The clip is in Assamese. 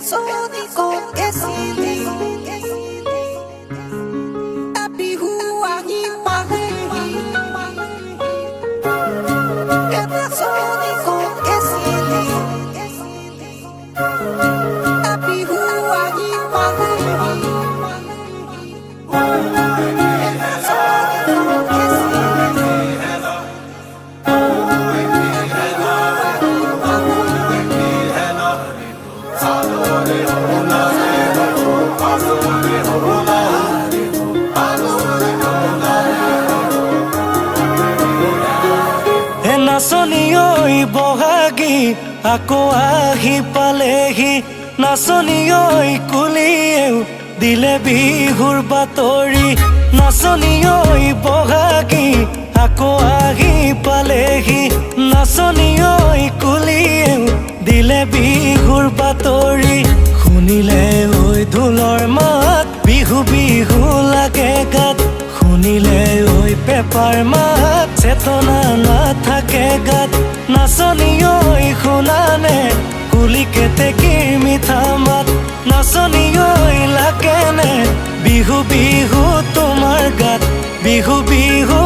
নাচনি ক'ত গেছিলি বিহু আহি পালেহি নাচনি ক'ত গেছিলি বিহু আহি পালেহি নাচনি ঐ বহাগী আকৌ আহি পালেহি নাচনি ঐ কুলিয়েও দিলে বিহুৰ বাতৰি নাচনি ঐ বহাগী আকৌ আহি পালেহি নাচনি ঐ কুলিয়েও দিলে বিহুৰ বাতৰি শুনিলে ঐ ঢোলৰ মাত বিহু বিহু লাগে গাত শুনিলে ঐ পেপাৰ মাত চেতনা নাথাকে গাত নাচনি ঐ শুনানে কুলি কেতেকীৰ মিঠা মাত নাচনি ঐ লাগেনে বিহু বিহু তোমাৰ গাত বিহু বিহু